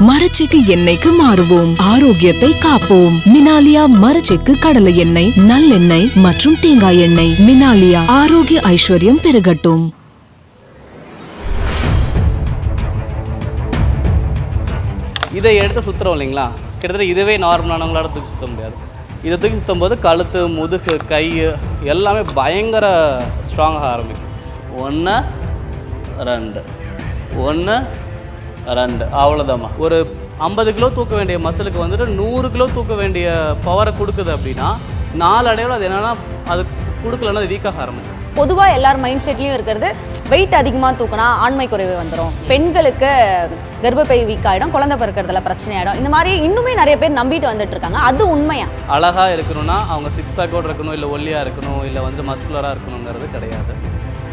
மரச்செக்கு எண்ணெய்க்கு மாறுவோம், ஆரோக்கியத்தை காப்போம். மினாலியா மரச்செக்கு கடலை எண்ணெய், நல்லெண்ணெய் மற்றும் தேங்காய் எண்ணெய். மினாலியா, ஆரோக்கிய ஐஸ்வர்யம் பெருகட்டும். இதை எடுத்து சுற்றுறோம் இல்லைங்களா, கிட்டத்தட்ட இதுவே நார்மலானவங்களால தூக்கி சுற்ற முடியாது. இதை தூக்கி சுற்றும் போது கழுத்து, முதுகு, கை எல்லாமே பயங்கர ஸ்ட்ராங்காக ஆரம்பிக்கும். 1 2 1 2 அவ்வளோதாம்மா. ஒரு 50 கிலோ தூக்க வேண்டிய மசிலுக்கு வந்துட்டு 100 கிலோ தூக்க வேண்டிய பவரை கொடுக்குது அப்படின்னா, நாளடைவில் அது என்னென்னா அது கொடுக்கலன்னா அது வீக்காக ஆரம்பிக்கும். பொதுவாக எல்லார் மைண்ட் செட்லேயும் இருக்கிறது வெயிட் அதிகமாக தூக்கினா ஆண்மை குறைவு வந்துடும், பெண்களுக்கு கர்ப்பப்பை வீக் ஆகிடும், குழந்தை பிறக்கிறதுல பிரச்சனை ஆகிடும். இந்த மாதிரி இன்னுமே நிறைய பேர் நம்பிட்டு வந்துட்டு இருக்காங்க. அது உண்மையா? அழகாக இருக்கணும்னா அவங்க 6 பேக்கோடு இருக்கணும், இல்லை ஒல்லியாக இருக்கணும், இல்லை வந்து மஸ்குலராக இருக்கணுங்கிறது கிடையாது.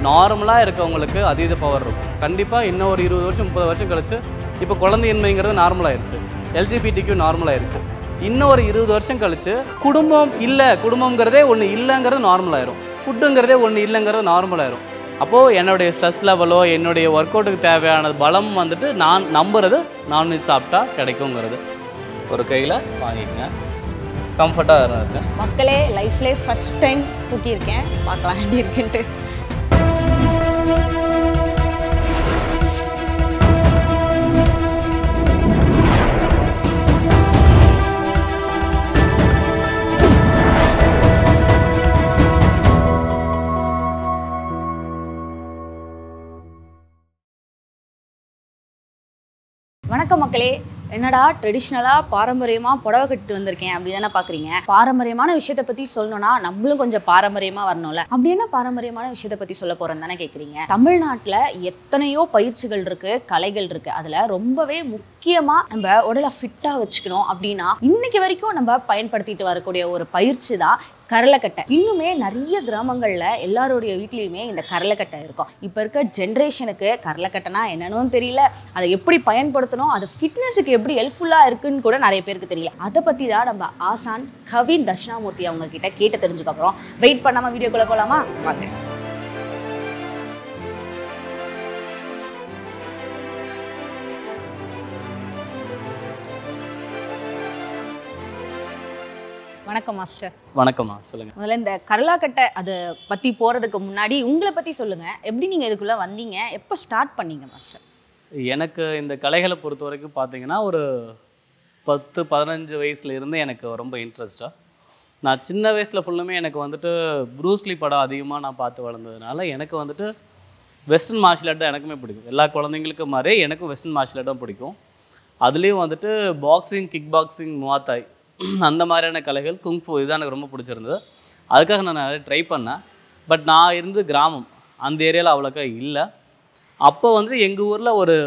நார்மலாக இருக்கவங்களுக்கு அதீத பவர் இருக்கும். கண்டிப்பாக இன்னும் ஒரு 20 வருஷம் 30 வருஷம் கழிச்சு, இப்போ குழந்தையின்மைங்கிறது நார்மலாகிடுச்சு, எல்ஜிபிடிக்கும் நார்மலாகிடுச்சு. இன்னும் ஒரு 20 வருஷம் கழிச்சு குடும்பம் இல்லை, குடும்பங்கிறதே ஒன்று இல்லைங்கிறது நார்மலாயிரும், ஃபுட்டுங்கிறதே ஒன்று இல்லைங்கிறது நார்மலாயிரும். அப்போது என்னுடைய ஸ்ட்ரெஸ் லெவலோ என்னுடைய ஒர்க் அவுட்டுக்கு தேவையான பலம் வந்துட்டு நான் நம்புறது நான்வெஜ் சாப்பிட்டா கிடைக்குங்கிறது. ஒரு கையில் வாங்கிக்கங்க, கம்ஃபர்ட்டாக இருக்கேன். மக்களே, லைஃப்லேயே ஃபஸ்ட் டைம் தூக்கியிருக்கேன், பார்க்கலாம் எப்படி இருக்குன்ட்டு. வணக்கம் மக்களே. என்னடா ட்ரெடிஷ்னலாக பாரம்பரியமாக புடவை கட்டிட்டு வந்திருக்கேன் அப்படி தானே பார்க்குறீங்க. பாரம்பரியமான விஷயத்தை பற்றி சொல்லணும்னா நம்மளும் கொஞ்சம் பாரம்பரியமாக வரணும்ல. அப்படி என்ன பாரம்பரியமான விஷயத்தை பற்றி சொல்ல போகிறேன்னு தானே கேட்குறீங்க. தமிழ்நாட்டில் எத்தனையோ பயிற்சிகள் இருக்குது, கலைகள் இருக்குது. அதில் ரொம்பவே முக்கியமாக நம்ம உடலை ஃபிட்டாக வச்சுக்கணும் அப்படின்னா இன்னைக்கு வரைக்கும் நம்ம பயன்படுத்திட்டு வரக்கூடிய ஒரு பயிற்சி தான் கரளைக்கட்டை. இன்னுமே நிறைய கிராமங்களில் எல்லாருடைய வீட்லேயுமே இந்த கரளைக்கட்டை இருக்கும். இப்போ இருக்க ஜென்ரேஷனுக்கு கரளைக்கட்டைனா என்னன்னு தெரியல, அதை எப்படி பயன்படுத்தணும், அது ஃபிட்னஸுக்கு எப்படி ஹெல்ப்ஃபுல்லாக இருக்குன்னு கூட நிறைய பேருக்கு தெரியல. அதை பற்றி தான் நம்ம ஆசான் கவின் தட்சிணாமூர்த்தி அவங்க கிட்ட கேட்டு தெரிஞ்சுக்கப்புறம் வெயிட் பண்ணாமல் வீடியோக்குள்ளே போகலாமா? வாங்க. வணக்கம் மாஸ்டர். வணக்கம்மா, சொல்லுங்கள். முதல்ல இந்த கரளாக்கட்டை அதை பற்றி போகிறதுக்கு முன்னாடி உங்களை பற்றி சொல்லுங்கள். எப்படி நீங்கள் இதுக்குள்ளே வந்தீங்க, எப்போ ஸ்டார்ட் பண்ணீங்க மாஸ்டர்? எனக்கு இந்த கலைகளை பொறுத்த வரைக்கும் பார்த்தீங்கன்னா ஒரு 10-15 வயசுலேருந்து எனக்கு ரொம்ப இன்ட்ரெஸ்ட்டாக. நான் சின்ன வயசில் ஃபுல்லுமே எனக்கு வந்துட்டு ப்ரூஸ்லி படம் அதிகமாக நான் பார்த்து வளர்ந்ததுனால எனக்கு வந்துட்டு வெஸ்டர்ன் மார்ஷியல் ஆர்ட் தான் எனக்குமே பிடிக்கும். எல்லா குழந்தைங்களுக்கும் மாதிரி எனக்கும் வெஸ்டர்ன் மார்ஷியல் ஆர்ட் தான் பிடிக்கும். அதுலேயும் வந்துட்டு பாக்ஸிங், கிக் பாக்ஸிங், முவாத்தாய் அந்த மாதிரியான கலைகள், குங்ஃபு இதுதான் எனக்கு ரொம்ப பிடிச்சிருந்தது. அதுக்காக நான் நிறைய ட்ரை பண்ணேன். பட் நான் இருந்து கிராமம், அந்த ஏரியாவில் அவ்வளோக்கா இல்லை. அப்போ வந்து எங்கள் ஊரில் ஒரு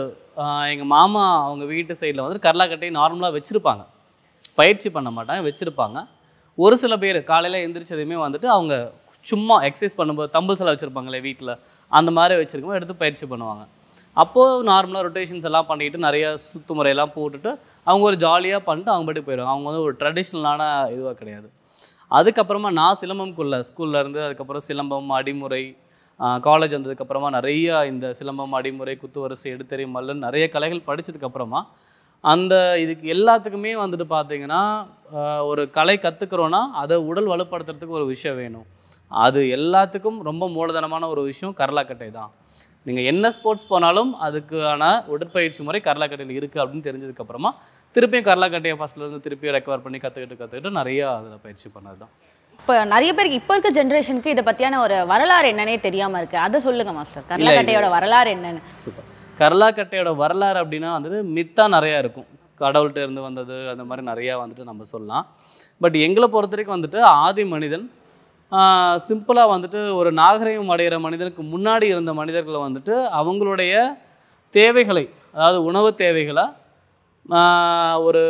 எங்கள் மாமா அவங்க வீட்டு சைடில் வந்து கரளாக்கட்டையை நார்மலாக வச்சுருப்பாங்க, பயிற்சி பண்ண மாட்டாங்க, வச்சுருப்பாங்க. ஒரு சில பேர் காலையில் எழுந்திரிச்சதுமே வந்துட்டு அவங்க சும்மா எக்ஸசைஸ் பண்ணும்போது தம்பிள்ஸ் எல்லாம் வச்சுருப்பாங்களே வீட்டில், அந்த மாதிரி வச்சுருக்கோம் எடுத்து பயிற்சி பண்ணுவாங்க. அப்போது நார்மலாக ரொட்டேஷன்ஸ் எல்லாம் பண்ணிக்கிட்டு நிறைய சுத்து முறையெல்லாம் போட்டுட்டு அவங்க ஒரு ஜாலியாக பண்ணிட்டு அவங்க பாட்டுக்கு போயிடுவாங்க. அவங்க வந்து ஒரு ட்ரெடிஷ்னலான இதுவாக கிடையாது. அதுக்கப்புறமா நான் சிலம்பம்குள்ளே ஸ்கூல்லேருந்து அதுக்கப்புறம் சிலம்பம், அடிமுறை, காலேஜ் வந்ததுக்கப்புறமா நிறைய இந்த சிலம்பம், அடிமுறை, குத்துவரிசை, எடுத்தறி, மல்லன் நிறைய கலைகள் படித்ததுக்கப்புறமா அந்த இதுக்கு எல்லாத்துக்குமே வந்துட்டு பார்த்திங்கன்னா ஒரு கலை கற்றுக்குறோன்னா அதை உடல் வலுப்படுத்துறதுக்கு ஒரு விஷயம் வேணும். அது எல்லாத்துக்கும் ரொம்ப மூலதனமான ஒரு விஷயம் கரளாக்கட்டை தான். நீங்கள் என்ன ஸ்போர்ட்ஸ் போனாலும் அதுக்கான உடற்பயிற்சி முறை கரளாக்கட்டையில் இருக்குது அப்படின்னு தெரிஞ்சதுக்கப்புறமா திருப்பியும் கரளாக்கட்டையை ஃபஸ்ட்லேருந்து திருப்பியும் ரெக்கவர் பண்ணி கற்றுக்கிட்டு நிறையா அதில் பயிற்சி பண்ணது தான். இப்போ நிறைய பேருக்கு இப்போ இருக்க ஜென்ரேஷனுக்கு இதை பற்றியான ஒரு வரலாறு என்னன்னே தெரியாமல் இருக்குது. அதை சொல்லுங்கள் மாஸ்டர், கரளாக்கட்டையோட வரலாறு என்னன்னு. சூப்பர். கரளாக்கட்டையோட வரலாறு அப்படின்னா வந்துட்டு மித்தாக நிறையா இருக்கும், கடவுள்கிட்ட இருந்து வந்தது அந்த மாதிரி நிறையா வந்துட்டு நம்ம சொல்லலாம். பட் எங்களை பொறுத்த வரைக்கும் வந்துட்டு ஆதி மனிதன் சிம்பிளாக வந்துட்டு ஒரு நாகரிகம் அடைகிற மனிதனுக்கு முன்னாடி இருந்த மனிதர்களை வந்துட்டு அவங்களுடைய தேவைகளை, அதாவது உணவு தேவைகளை ஒரு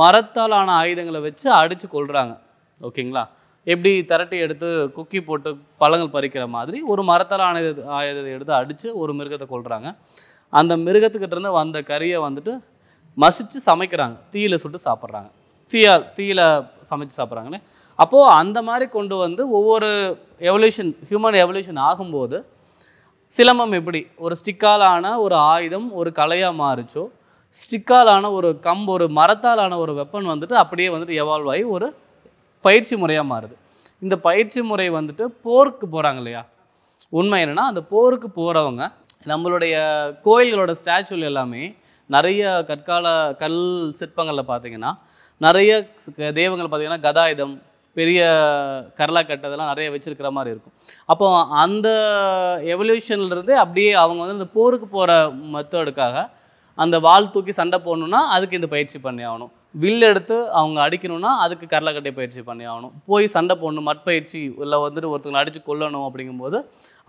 மரத்தாலான ஆயுதங்களை வச்சு அடித்து கொள்கிறாங்க. ஓகேங்களா? எப்படி திரட்டி எடுத்து குக்கி போட்டு பழங்கள் பறிக்கிற மாதிரி ஒரு மரத்தாலான ஆயுதத்தை எடுத்து அடித்து ஒரு மிருகத்தை கொள்கிறாங்க. அந்த மிருகத்துக்கிட்டேருந்து வந்த கறியை வந்துட்டு மசித்து சமைக்கிறாங்க, தீயில சுட்டு சாப்பிட்றாங்க, தீயில சமைச்சு சாப்பிட்றாங்களே. அப்போது அந்த மாதிரி கொண்டு வந்து ஒவ்வொரு எவல்யூஷன், ஹியூமன் எவல்யூஷன் ஆகும்போது சிலம்பம் எப்படி ஒரு ஸ்டிக்காலான ஒரு ஆயுதம் ஒரு கலையாக மாறிச்சோ, ஸ்டிக்காலான ஒரு ஒரு மரத்தாலான ஒரு வெப்பன் வந்துட்டு அப்படியே வந்துட்டு எவால்வ் ஆகி ஒரு பயிற்சி முறையாக மாறுது. இந்த பயிற்சி முறை வந்துட்டு போருக்கு போகிறாங்க இல்லையா, உண்மை என்னென்னா அந்த போருக்கு போகிறவங்க நம்மளுடைய கோயில்களோட ஸ்டாச்சுவில் எல்லாமே நிறைய கல் சிற்பங்களில் பார்த்தீங்கன்னா நிறைய தெய்வங்கள் பார்த்தீங்கன்னா கதாயுதம், பெரிய கரலாக்கட்டு அதெல்லாம் நிறைய வச்சுருக்கிற மாதிரி இருக்கும். அப்போ அந்த எவல்யூஷன்லேருந்து அப்படியே அவங்க வந்து இந்த போருக்கு போகிற மெத்தடுக்காக அந்த வாள் தூக்கி சண்டை போடணுன்னா அதுக்கு இந்த பயிற்சி பண்ணி ஆகணும். வில் எடுத்து அவங்க அடிக்கணும்னா அதுக்கு கரலாக்கட்டை பயிற்சி பண்ணி ஆகணும். போய் சண்டை போடணும், மட்பயிற்சி இல்லை வந்துட்டு ஒருத்தங்களை அடித்து கொல்லணும் அப்படிங்கும்போது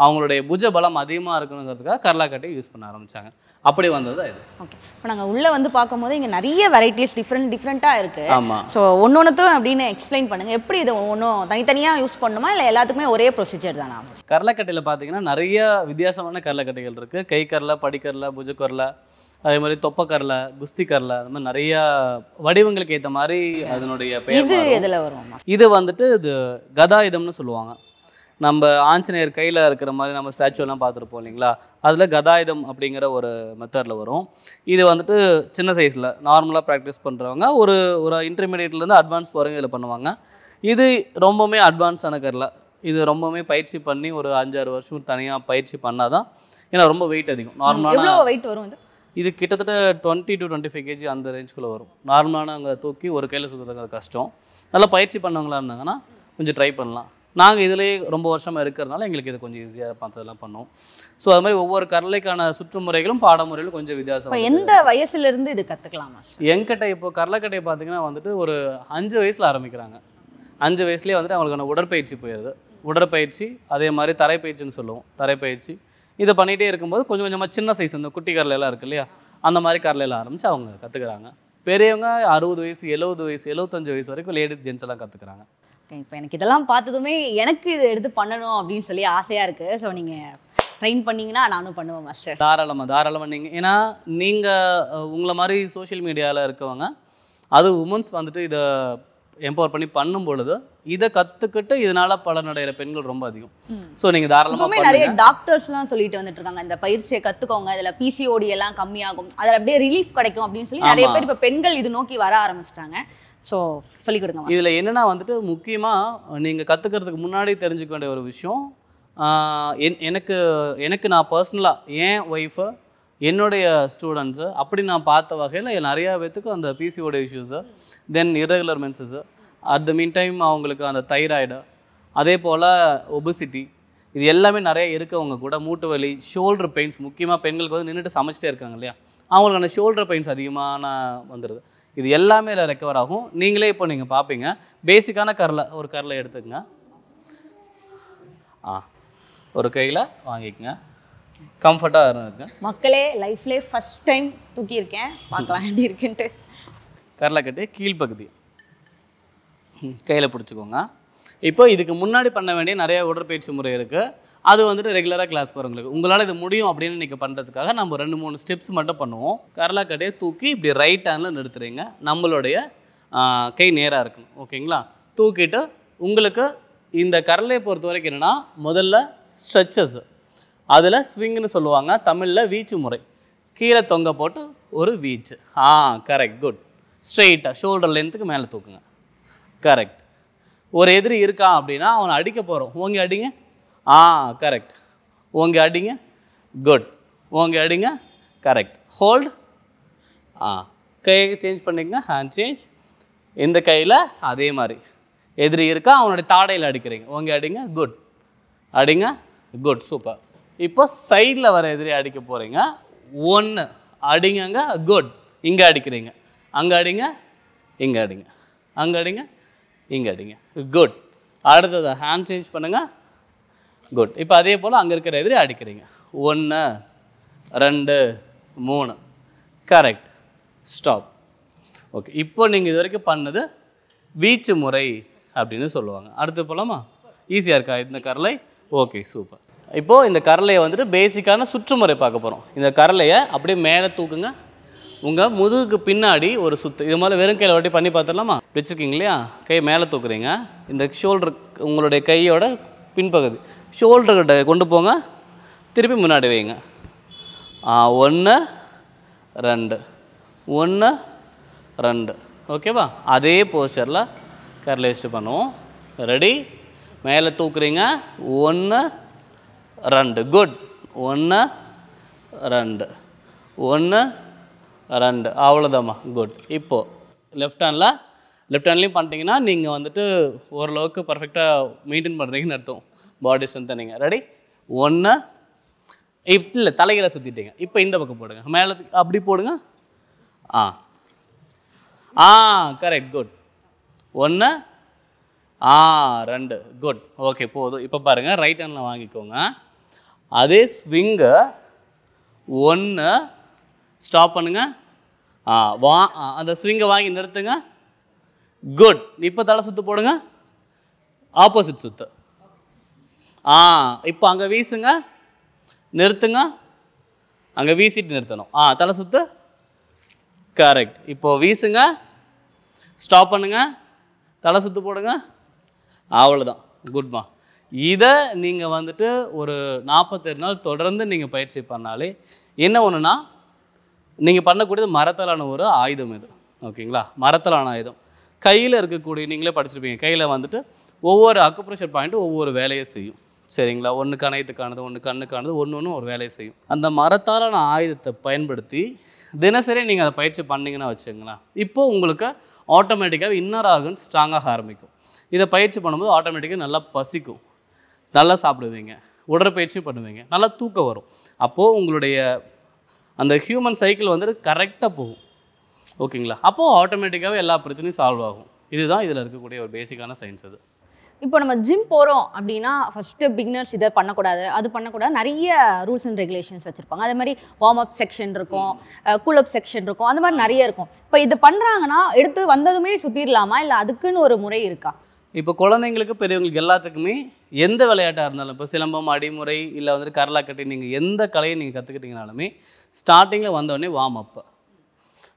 அவங்களுடைய புஜ பலம் அதிகமாக இருக்கணுங்கிறதுக்காக கரலாக்கட்டை யூஸ் பண்ண ஆரம்பித்தாங்க. அப்படி வந்தது இது. ஓகே, இப்போ நாங்கள் உள்ளே வந்து பார்க்கும்போது இங்கே நிறைய வெரைட்டிஸ் டிஃப்ரெண்ட்டாக இருக்குது. ஆமாம். ஸோ ஒன்னொன்றுத்தும் அப்படின்னு எக்ஸ்பிளைன் பண்ணுங்கள். எப்படி இது ஒன்றும் தனித்தனியாக யூஸ் பண்ணணுமா இல்லை எல்லாத்துக்குமே ஒரே ப்ரொசீஜர் தானா? கரலாக்கட்டையில் பார்த்தீங்கன்னா நிறைய வித்தியாசமான கரலாக்கட்டைகள் இருக்குது. கை கரலை, படிக்கரலை, புஜக்கரலை, அதே மாதிரி தொப்பக்கரலை, குஸ்தி கரலை, அந்த மாதிரி நிறையா வடிவங்களுக்கு ஏற்ற மாதிரி அதனுடைய பெயர். இது எதில் வரும்? இது வந்துட்டு இது கதாயுதம்னு சொல்லுவாங்க. நம்ம ஆஞ்சநேயர் கையில் இருக்கிற மாதிரி நம்ம ஸ்டாச்சுவெல்லாம் பார்த்துருப்போம் இல்லைங்களா, அதில் கதாயுதம் அப்படிங்கிற ஒரு மெத்தடில் வரும். இது வந்துட்டு சின்ன சைஸில் நார்மலாக ப்ராக்டிஸ் பண்ணுறவங்க ஒரு இன்டர்மீடியட்லேருந்து அட்வான்ஸ் போகிறவங்க இதில் பண்ணுவாங்க. இது ரொம்பவுமே அட்வான்ஸான கரலை. இது ரொம்பவுமே பயிற்சி பண்ணி ஒரு 5-6 வருஷம் தனியாக பயிற்சி பண்ணால் தான், ஏன்னா ரொம்ப வெயிட் அதிகம். நார்மலான எவ்வளோ வெயிட் வரும் இது? இது கிட்டத்தட்ட 20 to 25 kg அந்த ரேஞ்சுக்குள்ளே வரும். நார்மலான அங்கே தூக்கி ஒரு கையில் சுற்றுறது கஷ்டம். நல்லா பயிற்சி பண்ணவங்களா இருந்தாங்கன்னா கொஞ்சம் ட்ரை பண்ணலாம். நாங்கள் இதிலேயே ரொம்ப வருஷமாக இருக்கிறதுனால எங்களுக்கு இது கொஞ்சம் ஈஸியாக பார்த்ததெல்லாம் பண்ணுவோம். ஸோ அது மாதிரி ஒவ்வொரு கரலைக்கான சுற்றுமுறைகளும் பாடமுறைகளும் கொஞ்சம் வித்தியாசம். எந்த வயசுலேருந்து இது கற்றுக்கலாமா? என்கிட்ட இப்போ கரலைக்கட்டையை பார்த்தீங்கன்னா வந்துட்டு ஒரு 5 வயசில் ஆரம்பிக்கிறாங்க. 5 வயசுலேயே வந்துட்டு அவங்களுக்கான உடற்பயிற்சி போயிடுது. உடற்பயிற்சி அதே மாதிரி தரைப்பயிற்சின்னு சொல்லுவோம். தரைப்பயிற்சி இதை பண்ணிகிட்டே இருக்கும்போது கொஞ்சம் கொஞ்சமாக சின்ன சைஸ் இந்த குட்டி கரலையெல்லாம் இருக்குது இல்லையா, அந்த மாதிரி கரலையில் ஆரம்பித்து அவங்க கற்றுக்குறாங்க. பெரியவங்க 60 வயசு, 70 வயசு, 75 வயசு வரைக்கும் லேடிஸ் ஜென்ஸ் எல்லாம் கற்றுக்குறாங்க. இப்போ எனக்கு இதெல்லாம் பார்த்ததுமே எனக்கு இது எடுத்து பண்ணணும் அப்படின்னு சொல்லி ஆசையாக இருக்குது. ஸோ நீங்கள் ட்ரெயின் பண்ணிங்கன்னா நானும் பண்ணுவேன் மாஸ்டர். தாராளமாக நீங்கள், ஏன்னா நீங்கள் உங்களை மாதிரி சோஷியல் மீடியாவில் இருக்கவங்க, அது உமன்ஸ் வந்துட்டு இதை எம்பவர் பண்ணி பண்ணும் பொழுது இதை கற்றுக்கிட்டு இதனால் பலனடைகிற பெண்கள் ரொம்ப அதிகம். ஸோ நீங்கள் தாராளமாக நிறைய டாக்டர்ஸ்லாம் சொல்லிட்டு வந்துட்டு இருக்காங்க, இந்த பயிற்சியை கற்றுக்கோங்க, இதில் பிசிஓடி எல்லாம் கம்மியாகும், அதில் அப்படியே ரிலீஃப் கிடைக்கும் அப்படின்னு சொல்லி நிறைய பேர் இப்போ பெண்கள் இது நோக்கி வர ஆரம்பிச்சிட்டாங்க. ஸோ சொல்லிக் கொடுங்க. இதில் என்னென்னா வந்துட்டு முக்கியமாக நீங்கள் கற்றுக்கிறதுக்கு முன்னாடி தெரிஞ்சுக்க வேண்டிய ஒரு விஷயம், எனக்கு நான் பர்சனலாக என் ஒய்ஃபு, என்னுடைய ஸ்டூடெண்ட்ஸு அப்படி நான் பார்த்த வகையில் நிறையா பேத்துக்கு அந்த PCOD issues, then irregular menses, at the mean time அவங்களுக்கு அந்த தைராய்டு, அதே போல் ஒபிசிட்டி, இது எல்லாமே நிறைய இருக்கவங்க கூட மூட்டு வலி, ஷோல்டர் பெயின்ஸ், முக்கியமாக பெண்களுக்கு வந்து நின்றுட்டு சமைச்சிட்டே இருக்காங்க இல்லையா, அவங்களுக்கான ஷோல்டர் பெயின்ஸ் அதிகமான வந்துடுது. இது எல்லாமே இதில் ரெக்கவர் ஆகும். நீங்களே இப்போ நீங்கள் பார்ப்பீங்க, பேசிக்கான ஒரு கரலை எடுத்துக்கங்க. ஒரு கையில் வாங்கிக்கங்க, கம்ஃபர்ட்டாக இருக்குங்க. மக்களே லைஃப்லேயே ஃபஸ்ட் டைம் தூக்கியிருக்கேன், பார்க்கலாம் எப்படி இருக்குன்ட்டு. கரலைக்கட்டை கீழ்ப்பகுதி கையில் பிடிச்சிக்கோங்க. இப்போ இதுக்கு முன்னாடி பண்ண வேண்டிய நிறைய உடற்பயிற்சி முறை இருக்குது. அது வந்துட்டு ரெகுலராக கிளாஸ் வரவங்களுக்கு உங்களால் இது முடியும் அப்படின்னு நீங்கள் பண்ணுறதுக்காக நம்ம 2-3 ஸ்டெப்ஸ் மட்டும் பண்ணுவோம். கரலைக்கட்டையை தூக்கி இப்படி ரைட் ஹேண்டில் நிறுத்துறீங்க. நம்மளுடைய கை நேராக இருக்கணும், ஓகேங்களா? தூக்கிட்டு உங்களுக்கு இந்த கரலையை பொறுத்த வரைக்கும் என்னென்னா, முதல்ல ஸ்ட்ரெச்சஸ், அதில் ஸ்விங்னு சொல்லுவாங்க, தமிழில் வீச்சு முறை. கீழே தொங்க போட்டு ஒரு வீச்சு. Correct, good. ஸ்ட்ரெயிட்டாக ஷோல்டர் லென்த்துக்கு மேலே தூக்குங்க. கரெக்ட். ஒரு எதிரி இருக்கான் அப்படின்னா அவனை அடிக்க போகிறோம், ஓங்கி அடிங்க. கரெக்ட். ஓங்கி அடிங்க. குட். ஓங்கி அடிங்க. கரெக்ட். ஹோல்டு. கையை சேஞ்ச் பண்ணிக்கங்க, ஹேண்ட் சேஞ்ச். இந்த கையில் அதே மாதிரி எதிரி இருக்கா, அவனுடைய தாடையில் அடிக்கிறீங்க, ஓங்கி அடிங்க. குட். அடிங்க. Good, super. இப்போ சைடில் வர எதிரி அடிக்க போகிறீங்க. 1 அடிங்க. குட். இங்கே அடிக்கிறீங்க, அங்கே அடிங்க, இங்கே அடிங்க, அங்கே அடிங்க, இங்கே அடிங்க. குட். அடுத்தது ஹேண்ட் சேஞ்ச் பண்ணுங்கள். குட். இப்போ அதே போல் அங்கே இருக்கிற எதிரி அடிக்கிறீங்க. 1 2 3. கரெக்ட். ஸ்டாப். ஓகே. இப்போ நீங்கள் இது வரைக்கும் பண்ணது வீச்சு முறை அப்படின்னு சொல்லுவாங்க. அடுத்து போகலாமா? ஈஸியாக இருக்கா இந்த கரலை? Okay, super. இப்போது இந்த கரலையை வந்துட்டு பேசிக்கான சுற்றுமுறை பார்க்க போகிறோம். இந்த கரலையை அப்படியே மேலே தூக்குங்க. உங்கள் முதுகுக்கு பின்னாடி ஒரு சுற்று. இது மாதிரி வெறும் கையில் வாட்டி பண்ணி பார்த்துடலாமா? வச்சுருக்கீங்க இல்லையா? கை மேலே தூக்குறீங்க. இந்த ஷோல்டர், உங்களுடைய கையோட பின்பகுதி ஷோல்டர்கிட்ட கொண்டு போங்க. திருப்பி முன்னாடி வைங்க. 1 2 1 2. ஓகேவா? அதே போஸ்டரில் கரலை வச்சுட்டு பண்ணுவோம். ரெடி? மேலே தூக்குறீங்க. 1 2. குட். 1 2 1 2. அவ்வளோதாம்மா. குட். இப்போது லெஃப்ட் ஹேண்ட்லேயும் பண்ணிட்டீங்கன்னா நீங்கள் வந்துட்டு ஓரளவுக்கு பர்ஃபெக்டாக மெயின்டைன் பண்ணுறீங்கன்னு அர்த்தம். பாடி ஸ்ட்ரென்த்தை நீங்கள். ரெடி? 1 இல்லை, தலைகளை சுற்றிட்டீங்க. இப்போ இந்த பக்கம் போடுங்க. மேலே அப்படி போடுங்க. கரெக்ட். குட். 1 2. குட். ஓகே, போதும். இப்போ பாருங்கள், ரைட் ஹேண்டில் வாங்கிக்கோங்க. அதே ஸ்விங்கு 1 ஸ்டாப் பண்ணுங்க. அந்த ஸ்விங்கை வாங்கி நிறுத்துங்க. குட். இப்போ தலை சுற்று போடுங்க. ஆப்போசிட் சுற்று. இப்போ அங்கே வீசுங்க. நிறுத்துங்க. அங்கே வீசிட்டு நிறுத்தணும். தலை சுற்று. கரெக்ட். இப்போது வீசுங்க. ஸ்டாப் பண்ணுங்க. தலை சுற்று போடுங்க. அவ்வளோதான். குட்மா. இதை நீங்கள் வந்துட்டு ஒரு 47 நாள் தொடர்ந்து நீங்கள் பயிற்சி பண்ணாலே என்ன ஒன்றுனா, நீங்கள் பண்ணக்கூடியது மரத்தாலான ஒரு ஆயுதம் இது. ஓகேங்களா? மரத்தாலான ஆயுதம். கையில் இருக்கக்கூடிய, நீங்களே படிச்சிருப்பீங்க, கையில் வந்துட்டு ஒவ்வொரு அக்குப்ரெஷர் பாயிண்ட்டும் ஒவ்வொரு வேலையை செய்யும். சரிங்களா? ஒன்று கணையத்துக்கானது, ஒன்று கண்ணுக்கானது, ஒன்று ஒரு வேலையை செய்யும். அந்த மரத்தாலான ஆயுதத்தை பயன்படுத்தி தினசரி நீங்கள் அதை பயிற்சி பண்ணிங்கன்னா வச்சுங்களேன், இப்போது உங்களுக்கு ஆட்டோமேட்டிக்காக இன்னர் ஆர்கன்ஸ் ஸ்ட்ராங்காக ஆரம்பிக்கும். இதை பயிற்சி பண்ணும்போது ஆட்டோமேட்டிக்காக நல்லா பசிக்கும், நல்லா சாப்பிடுவீங்க, உடற்பயிற்சியும் பண்ணுவீங்க, நல்லா தூக்கம் வரும். அப்போது உங்களுடைய அந்த ஹியூமன் சைக்கிள் வந்துட்டு கரெக்டாக போகும். ஓகேங்களா? அப்போது ஆட்டோமேட்டிக்காகவே எல்லா பிரச்சனையும் சால்வ் ஆகும். இதுதான் இதில் இருக்கக்கூடிய ஒரு பேசிக்கான சயின்ஸ். அது இப்போ நம்ம ஜிம் போகிறோம் அப்படின்னா ஃபஸ்ட்டு பிகினர்ஸ் இதை பண்ணக்கூடாது, அது பண்ணக்கூடாது, நிறைய ரூல்ஸ் அண்ட் ரெகுலேஷன்ஸ் வச்சுருப்பாங்க. அதே மாதிரி வார்ம் அப் செக்ஷன் இருக்கும், கூல் அப் செக்ஷன் இருக்கும், அந்த மாதிரி நிறைய இருக்கும். இப்போ இது பண்ணுறாங்கன்னா எடுத்து வந்ததுமே சுற்றிடலாமா, இல்லை அதுக்குன்னு ஒரு முறை இருக்கா? இப்போ குழந்தைங்களுக்கு, பெரியவங்களுக்கு எல்லாத்துக்குமே எந்த விளையாட்டாக இருந்தாலும், இப்போ சிலம்பம், அடிமுறை, இல்லை வந்துட்டு கரலாக்கட்டி, நீங்கள் எந்த கலையை நீங்கள் கற்றுக்கிட்டீங்கனாலுமே ஸ்டார்டிங்கில் வந்தோடனே வார்ம் அப்.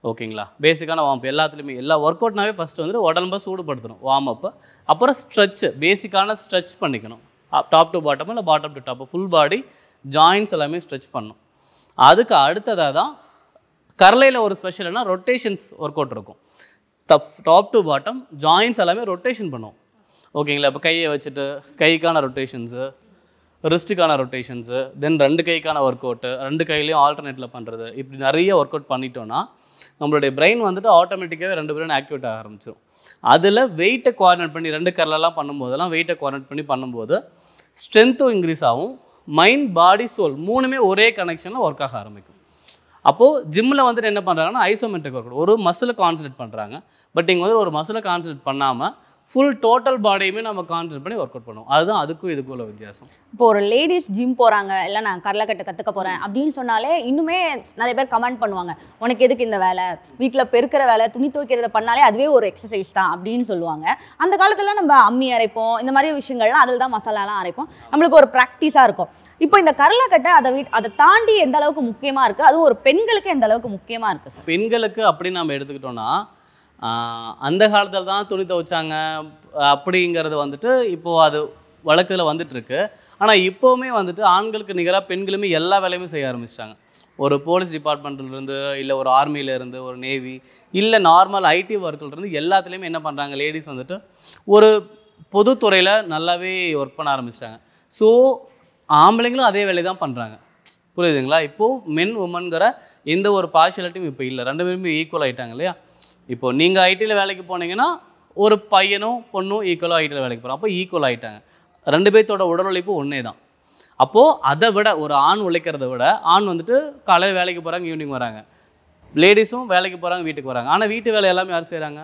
ஓகேங்களா? பேசிக்கான வார்ம் அப் எல்லாத்துலேயுமே. எல்லா ஒர்க் அவுட்னாவே ஃபஸ்ட்டு வந்துட்டு உடம்பை சூடுபடுத்தணும், வார்ம் அப்பு. அப்புறம் ஸ்ட்ரெச்சு, பேசிக்கான ஸ்ட்ரெச் பண்ணிக்கணும். டாப் டு பாட்டம் இல்லை bottom to top, full body joints எல்லாமே ஸ்ட்ரெச் பண்ணணும். அதுக்கு அடுத்ததாக தான் கரலையில் ஒரு ஸ்பெஷல்னா ரொட்டேஷன்ஸ் ஒர்க் அவுட் இருக்கும். டாப் டு பாட்டம் ஜாயின்ஸ் எல்லாமே ரொட்டேஷன் பண்ணுவோம். ஓகேங்களா? இப்போ கையை வச்சுட்டு கைக்கான ரொட்டேஷன்ஸு, ரிஸ்ட்டுக்கான ரொட்டேஷன்ஸு, தென் 2 கைக்கான ஒர்க் அவுட்டு, 2 கையிலையும் ஆல்டர்னேட்டில் பண்ணுறது, இப்படி நிறைய ஒர்க் அவுட் பண்ணிட்டோன்னா நம்மளுடைய பிரெயின் வந்துட்டு ஆட்டோமேட்டிக்காகவே 2 பேரும் ஆக்டிவேட் ஆக ஆரம்பிச்சிடும். அதில் வெயிட்டை கோஆர்டினேட் பண்ணி 2 கரலெல்லாம் பண்ணும்போதெல்லாம் வெயிட்டை கோஆர்டினேட் பண்ணி பண்ணும்போது ஸ்ட்ரென்த்தும் இன்க்ரீஸ் ஆகும், மைண்ட், பாடி, சோல் 3மே ஒரே கனெக்ஷனில் ஒர்க் ஆக ஆரம்பிக்கும். அப்போது ஜிம்மில் வந்துட்டு என்ன பண்ணுறாங்கன்னா ஐசோமெட்ரிக் ஒர்க் அவுட், ஒரு மசிலை கான்சன்ட்ரேட் பண்ணுறாங்க. பட் இங்கே வந்து ஒரு மசிலை கான்சன்ட்ரேட் பண்ணாமல் ஃபுல் டோட்டல் பாடியுமே நம்ம கான்சன்ட்ரேட் பண்ணி ஒர்க் அவுட் பண்ணுவோம். அதுதான் அதுக்கும் இதுக்கும் உள்ள வித்தியாசம். இப்போ ஒரு லேடிஸ் ஜிம் போகிறாங்க, இல்லை நான் கரலைக்கட்டை கற்றுக்க போகிறேன் அப்படின்னு சொன்னாலே இன்னுமே நிறைய பேர் கமெண்ட் பண்ணுவாங்க, உனக்கு எதுக்கு இந்த வேலை, வீட்டில் பெருக்கிற வேலை, துணி துவைக்கிறத பண்ணாலே அதுவே ஒரு எக்ஸசைஸ் தான் அப்படின்னு சொல்லுவாங்க. அந்த காலத்தில் நம்ம அம்மி அரைப்போம், இந்த மாதிரி விஷயங்கள்லாம் அதில் தான் மசாலாலாம் அரைப்போம், நம்மளுக்கு ஒரு ப்ராக்டிஸாக இருக்கும். இப்போ இந்த கரலைக்கட்டை அதை தாண்டி எந்த அளவுக்கு முக்கியமாக இருக்குது, அதுவும் ஒரு பெண்களுக்கு எந்த அளவுக்கு முக்கியமாக இருக்குது சார்? பெண்களுக்கு அப்படின்னு நம்ம எடுத்துக்கிட்டோன்னா, அந்த காலத்தில் தான் துணி துவைச்சாங்க அப்படிங்கிறது வந்துட்டு இப்போது அது வழக்கில் வந்துட்டுருக்கு. ஆனால் இப்போவுமே வந்துட்டு ஆண்களுக்கு நிகராக பெண்களுமே எல்லா வேலையுமே செய்ய ஆரம்பிச்சிட்டாங்க. ஒரு போலீஸ் டிபார்ட்மெண்ட்லேருந்து, இல்லை ஒரு ஆர்மியிலேருந்து, ஒரு நேவி, இல்லை நார்மல் ஐடி ஒர்க்கிலேருந்து எல்லாத்துலேயுமே என்ன பண்ணுறாங்க, லேடிஸ் வந்துட்டு ஒரு பொதுத்துறையில் நல்லாவே ஒர்க் பண்ண ஆரம்பிச்சிட்டாங்க. ஸோ ஆம்பளைங்களும் அதே வேலையை தான் பண்ணுறாங்க. புரியுதுங்களா? இப்போது மென் உமன்கிற எந்த ஒரு பார்ஷியாலிட்டியும் இப்போ இல்லை, 2 பேருமே ஈக்குவல் ஆகிட்டாங்க இல்லையா? இப்போது நீங்கள் ஐடியில் வேலைக்கு போனீங்கன்னா ஒரு பையனும் பொண்ணும் ஈக்குவலாக ஐடியில் வேலைக்கு போகிறோம், அப்போ ஈக்குவல் ஆகிட்டாங்க. 2 பேர்த்தோட உடல் உழைப்பு ஒன்றே தான். அப்போது அதை விட ஒரு ஆண் உழைக்கிறத விட, ஆண் வந்துட்டு காலையில் வேலைக்கு போகிறாங்க, ஈவினிங் வராங்க. லேடிஸும் வேலைக்கு போகிறாங்க, வீட்டுக்கு வராங்க. ஆனால் வீட்டு வேலை எல்லாமே யார் செய்கிறாங்க?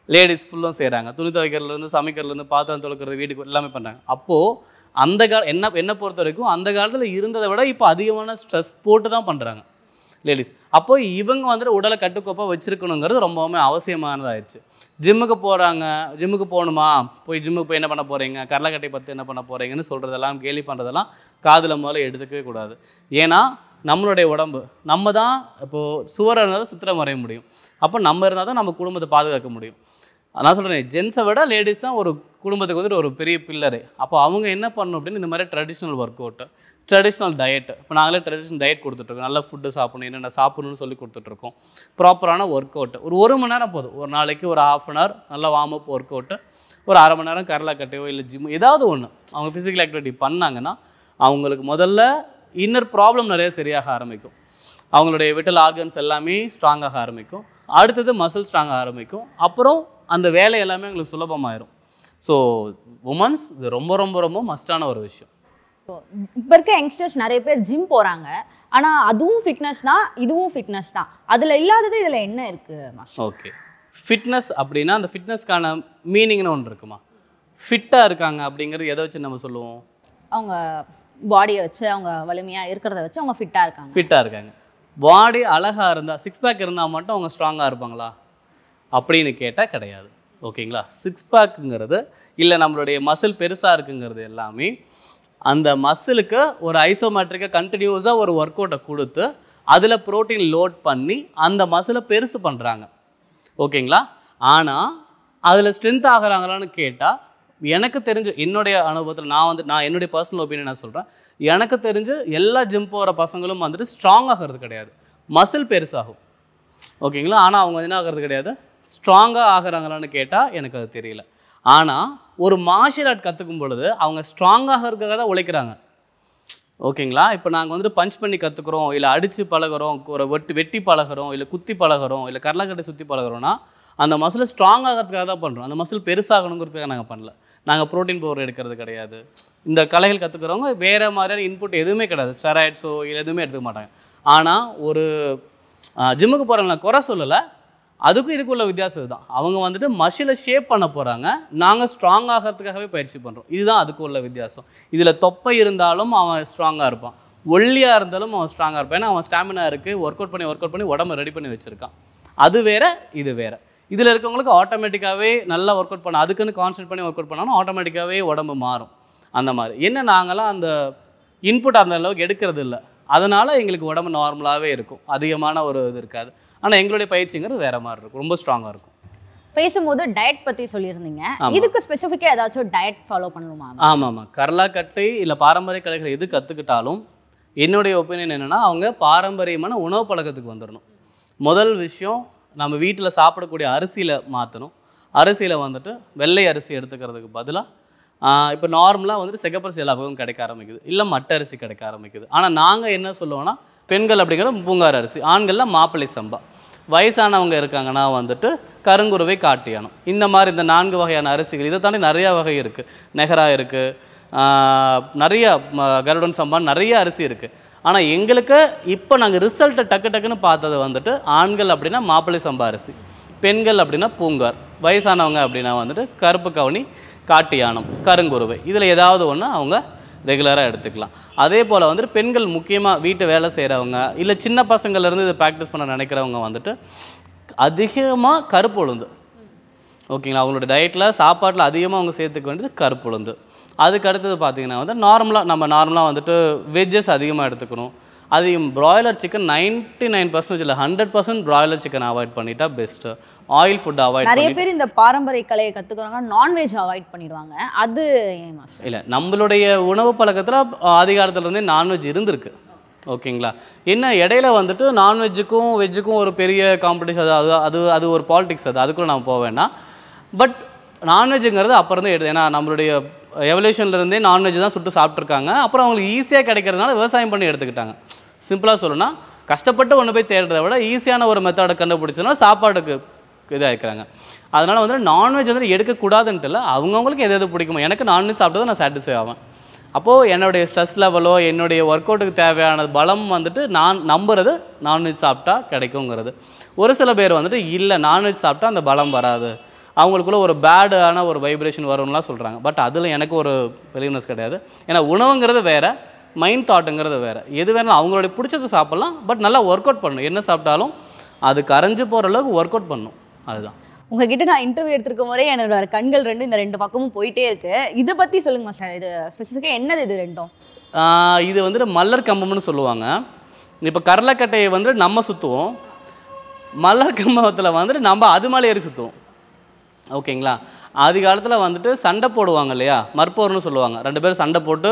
லேடிஸ் ஃபுல்லும் செய்கிறாங்க. துணி துவைக்கிறதுலேருந்து, சமைக்கிறதுலேருந்து, பாத்திரம் துவைக்கிறது, வீட்டுக்கு எல்லாமே பண்ணுறாங்க. அப்போது அந்த என்னை பொறுத்த வரைக்கும் அந்த காலத்தில் இருந்ததை விட இப்போ அதிகமான ஸ்ட்ரெஸ் போட்டு தான் பண்ணுறாங்க லேடிஸ். அப்போ இவங்க வந்துட்டு உடலை கட்டுக்கோப்பாக வச்சுருக்கணுங்கிறது ரொம்பவுமே அவசியமானதாகிடுச்சு. ஜிம்முக்கு போகிறாங்க, ஜிம்முக்கு போகணுமா, போய் ஜிம்முக்கு போய் என்ன பண்ண போகிறீங்க, கரலைக்கட்டை பற்றி என்ன பண்ண போகிறீங்கன்னு சொல்கிறதெல்லாம், கேலி பண்ணுறதெல்லாம் காதில் முதல்ல எடுத்துக்கவே கூடாது. ஏன்னா நம்மளுடைய உடம்பு நம்ம தான் இப்போது சுவரை இருந்தால் சித்திரம் வரைய முடியும். அப்போ நம்ம இருந்தால் தான் நம்ம குடும்பத்தை பாதுகாக்க முடியும். நான் சொல்கிறேன், ஜென்ஸை விட லேடிஸ் தான் ஒரு குடும்பத்துக்கு வந்துட்டு ஒரு பெரிய பில்லரு. அப்போ அவங்க என்ன பண்ணணும் அப்படின்னு இந்த மாதிரி traditional work out, traditional diet, இப்போ நாங்களே ட்ரெடிஷ்னல் டயட் கொடுத்துட்ருக்கோம். நல்ல ஃபுட்டு சாப்பிடணும், என்னென்ன சாப்பிடணும்னு சொல்லி கொடுத்துட்ருக்கோம். ப்ராப்பரான ஒர்க் அவுட்டு ஒரு மணி நேரம் போதும். ஒரு நாளைக்கு ஒரு 1/2 hour நல்லா வார்ம் அப் ஒர்க் அவுட்டு, ஒரு 1/2 மணி நேரம் கரலாக்கட்டையோ இல்லை ஜிம் ஏதாவது ஒன்று அவங்க ஃபிசிக்கல் ஆக்டிவிட்டி பண்ணாங்கன்னா அவங்களுக்கு முதல்ல இன்னர் ப்ராப்ளம் நிறைய சரியாக ஆரம்பிக்கும். அவங்களுடைய விட்டல் ஆர்கன்ஸ் எல்லாமே ஸ்ட்ராங்காக ஆரம்பிக்கும். அடுத்தது மசில் ஸ்ட்ராங்காக ஆரம்பிக்கும். அப்புறம் அந்த வேலை எல்லாமே உங்களுக்கு சுலபமாயிரும். ஸோ உமன்ஸ் இது ரொம்ப ரொம்ப ரொம்ப மஸ்டான ஒரு விஷயம். இப்போ இருக்க யங்ஸ்டர்ஸ் நிறைய பேர் ஜிம் போகிறாங்க. ஆனால் அதுவும் ஃபிட்னஸ் தான், இதுவும் ஃபிட்னஸ் தான். அதில் இல்லாதது இதில் என்ன இருக்குது மாஸ்டர்? ஓகே, ஃபிட்னஸ் அப்படின்னா அந்த ஃபிட்னஸ்க்கான மீனிங்னு ஒன்று இருக்குமா? ஃபிட்டாக இருக்காங்க அப்படிங்கிறது எதை வச்சு நம்ம சொல்லுவோம்? அவங்க பாடியை வச்சு, அவங்க வலிமையாக இருக்கிறத வச்சு அவங்க ஃபிட்டாக இருக்காங்க. ஃபிட்டாக இருக்காங்க. பாடி அழகாக இருந்தால், 6 பேக் இருந்தால் மட்டும் அவங்க ஸ்ட்ராங்காக இருப்பாங்களா அப்படின்னு கேட்டால் கிடையாது. ஓகேங்களா? 6 பேக்குங்கிறது இல்லை நம்மளுடைய மசில் பெருசாக இருக்குங்கிறது எல்லாமே அந்த மசிலுக்கு ஒரு ஐசோமேட்ரிக்காக கண்டினியூஸாக ஒரு ஒர்க் அவுட்டை கொடுத்து அதில் ப்ரோட்டீன் லோட் பண்ணி அந்த மசிலை பெருசு பண்ணுறாங்க. ஓகேங்களா? ஆனால் அதில் ஸ்ட்ரென்த் ஆகிறாங்களான்னு கேட்டால் எனக்கு தெரிஞ்சு என்னுடைய அனுபவத்தில் நான் என்னுடைய பர்சனல் ஒப்பீனியன் நான் சொல்கிறேன். எனக்கு தெரிஞ்சு எல்லா ஜிம் போகிற பசங்களும் வந்துட்டு ஸ்ட்ராங் ஆகிறது கிடையாது, மசில் பெருசாகும். ஓகேங்களா? ஆனால் அவங்க என்ன ஆகிறது கிடையாது, ஸ்ட்ராங்காக ஆகிறாங்களான்னு கேட்டால் எனக்கு அது தெரியல. ஆனால் ஒரு மார்ஷியல் ஆர்ட் கற்றுக்கும் பொழுது அவங்க ஸ்ட்ராங்காக இருக்கிறத தான் உழைக்கிறாங்க. ஓகேங்களா? இப்போ நாங்கள் வந்துட்டு பஞ்ச் பண்ணி கற்றுக்குறோம், இல்லை அடித்து பழகிறோம், ஒரு வெட்டி பழகிறோம், இல்லை குத்தி பழகிறோம், இல்லை கரலாக்கட்டை சுற்றி பழகிறோன்னா அந்த மசில் ஸ்ட்ராங் ஆகிறதுக்காக தான் பண்ணுறோம். அந்த மசில் பெருசாகணுங்கிறதுக்காக நாங்கள் பண்ணல. நாங்கள் ப்ரோட்டீன் பவுடர் எடுக்கிறது கிடையாது. இந்த கலைகள் கற்றுக்கிறவங்க வேறு மாதிரியான இன்புட் எதுவுமே கிடையாது, ஸ்டெராய்ட்ஸோ இல்லை எதுவுமே எடுத்துக்க மாட்டாங்க. ஆனால் ஒரு ஜிம்முக்கு போகிறவங்க குறை சொல்லலை, அதுக்கும் இதுக்குள்ள வித்தியாசம் தான். அவங்க வந்துட்டு மசிலை ஷேப் பண்ண போகிறாங்க, நாங்கள் ஸ்ட்ராங் ஆகிறதுக்காகவே பயிற்சி பண்ணுறோம். இதுதான் அதுக்கு உள்ள வித்தியாசம். இதில் தொப்பை இருந்தாலும் அவன் ஸ்ட்ராங்காக இருப்பான், ஒல்லியாக இருந்தாலும் அவன் ஸ்ட்ராங்காக இருப்பான். ஏன்னா அவன் ஸ்டாமினா இருக்குது, ஒர்க் அவுட் பண்ணி உடம்பை ரெடி பண்ணி வச்சுருக்கான். அது வேறு, இது வேறு. இதில் இருக்கவங்களுக்கு ஆட்டோமேட்டிக்காகவே நல்லா ஒர்க் அவுட் பண்ண, அதுக்குன்னு கான்சன்ட்ரேட் பண்ணி ஒர்க் அவுட் பண்ணாலும் ஆட்டோமேட்டிக்காகவே உடம்பு மாறும். அந்த மாதிரி என்ன நாங்களாம் அந்த இன்புட் அந்த அளவுக்கு எடுக்கிறது இல்லை. அதனால் எங்களுக்கு உடம்பு நார்மலாகவே இருக்கும், அதிகமான ஒரு இது இருக்காது. ஆனால் எங்களுடைய பயிற்சிங்கிறது வேறு மாதிரி இருக்கும், ரொம்ப ஸ்ட்ராங்காக இருக்கும். பேசும்போது டயட் பற்றி சொல்லியிருந்தீங்க, இதுக்கு ஸ்பெசிஃபிக்காக ஏதாச்சும் டயட் ஃபாலோ பண்ணணுமா? ஆமாம். கரலாக்கட்டை இல்லை பாரம்பரிய கலைகள் எது கற்றுக்கிட்டாலும் என்னுடைய ஒப்பீனியன் என்னென்னா அவங்க பாரம்பரியமான உணவு பழக்கத்துக்கு வந்துடணும். முதல் விஷயம், நம்ம வீட்டில் சாப்பிடக்கூடிய அரிசியில் மாற்றணும். அரிசியில் வந்துட்டு வெள்ளை அரிசி எடுத்துக்கிறதுக்கு பதிலாக இப்போ நார்மலாக வந்துட்டு சிகப்பரிசி எல்லா பக்கமும் கிடைக்க ஆரம்பிக்குது, இல்லை மட்டை அரிசி கிடைக்க ஆரம்பிக்குது. ஆனால் நாங்கள் என்ன சொல்லுவோன்னா, பெண்கள் அப்படிங்கிறது பூங்கார் அரிசி, ஆண்களில் மாப்பிள்ளை சம்பா, வயசானவங்க இருக்காங்கன்னா வந்துட்டு கருங்குருவை காட்டியானம். இந்த மாதிரி இந்த 4 வகையான அரிசிகள். இதை தாண்டி நிறையா வகை இருக்குது, நெஹரா இருக்குது, நிறையா கருடன் சம்பான், நிறைய அரிசி இருக்குது. ஆனால் எங்களுக்கு இப்போ நாங்கள் ரிசல்ட்டை டக்குன்னு பார்த்தது வந்துட்டு ஆண்கள் அப்படின்னா மாப்பிள்ளை சம்பா அரிசி, பெண்கள் அப்படின்னா பூங்கார், வயசானவங்க அப்படின்னா வந்துட்டு கருப்பு கவுனி, காட்டியானம், கருங்குருவை. இதில் ஏதாவது ஒன்று அவங்க ரெகுலராக எடுத்துக்கலாம். அதே போல் வந்துட்டு பெண்கள் முக்கியமாக வீட்டு வேலை செய்கிறவங்க, இல்லை சின்ன பசங்கள்லேருந்து இதை ப்ராக்டிஸ் பண்ண நினைக்கிறவங்க வந்துட்டு அதிகமாக கருப்பு உளுந்து. ஓகேங்களா? அவங்களோட டயட்டில் சாப்பாட்டில் அதிகமாக அவங்க சேர்த்துக்க வேண்டியது கருப்பு உளுந்து. அதுக்கு அடுத்தது பார்த்திங்கன்னா வந்து நார்மலாக வந்துட்டு வெஜ்ஜஸ் அதிகமாக எடுத்துக்கணும். அதிகம் பிராய்லர் சிக்கன் 99% இல்லை 100% பிராய்லர் சிக்கன் அவாய்ட் பண்ணிட்டா பெஸ்ட்டு. Oil food avoid. நிறைய பேர் இந்த பாரம்பரிய கலையை கற்றுக்கிறவங்க நான்வெஜ் அவாய்ட் பண்ணிடுவாங்க, அது ஏன் மாஸ்டர்? இல்லை, நம்மளுடைய உணவு பழக்கத்தில் அதிகாரத்துலேருந்தே நான்வெஜ் இருந்திருக்கு. ஓகேங்களா? என்ன இடையில வந்துட்டு நான்வெஜ்ஜுக்கும் வெஜ்ஜுக்கும் ஒரு பெரிய காம்படிஷன், அது ஒரு பாலிடிக்ஸ், அதுக்குள்ளே நம்ம போக வேண்டாம். பட் நான்வெஜ்ஜுங்கிறது அப்போ இருந்தே ஏன்னா நம்மளுடைய எவல்யூஷன்லேருந்தே நான்வெஜ் தான் சுட்டு சாப்பிட்ருக்காங்க. அப்புறம் அவங்களுக்கு ஈஸியாக கிடைக்கிறதுனால விவசாயம் பண்ணி எடுத்துக்கிட்டாங்க. சிம்பிளாக சொல்லணும்னா, கஷ்டப்பட்டு ஒன்று போய் தேடுறத விட ஈஸியான ஒரு மெத்தடை கண்டுபிடிச்சதுனால சாப்பாடுக்கு இதாக இருக்கிறாங்க. அதனால் வந்துட்டு நான்வெஜ் வந்துட்டு எடுக்கக்கூடாதுன்ட்டு இல்லை, அவங்கவுங்களுக்கு எது பிடிக்குமோ. எனக்கு நான்வெஜ் சாப்பிட்டது நான் சாட்டிஸ்ஃபை ஆவேன். அப்போது என்னுடைய ஸ்ட்ரெஸ் லெவலோ என்னுடைய ஒர்க் அவுட்டுக்கு தேவையான பலம் வந்துட்டு நான் நம்புறது நான்வெஜ் சாப்பிட்டா கிடைக்குங்கிறது. ஒரு சில பேர் வந்துட்டு இல்லை, நான்வெஜ் சாப்பிட்டா அந்த பலம் வராது, அவங்களுக்குள்ள ஒரு பேடான ஒரு வைப்ரேஷன் வரும்லாம் சொல்கிறாங்க. பட் அதில் எனக்கு ஒரு பெலிவ்னஸ் கிடையாது. ஏன்னா உணவுங்கிறது வேறு, மைண்ட் தாட்டுங்கிறது வேறு. எது வேணாலும் அவங்களுடைய பிடிச்சது சாப்பிட்லாம், பட் நல்லா ஒர்க் அவுட் பண்ணணும். என்ன சாப்பிட்டாலும் அது கரைஞ்சு போகிற அளவுக்கு ஒர்க் அவுட் பண்ணணும். அதுதான். உங்ககிட்ட நான் இன்டர்வியூ எடுத்துருக்கும் போதே என்னோட கண்கள் ரெண்டு இந்த 2 பக்கமும் போயிட்டே இருக்கு. இதை பற்றி சொல்லுங்க மாஸ்டர், இது ஸ்பெசிஃபிக்காக என்னது இது ரெண்டும்? இது வந்துட்டு மல்லர் கம்பம்னு சொல்லுவாங்க. இப்போ கரலக்கட்டையை வந்துட்டு நம்ம சுற்றுவோம், மல்லர் கம்பத்தில் வந்துட்டு நம்ம அது மேலே ஏறி சுற்றுவோம். ஓகேங்களா. ஆதி காலத்தில் வந்துட்டு சண்டை போடுவாங்க இல்லையா, மற்போர்னு சொல்லுவாங்க. 2 பேரும் சண்டை போட்டு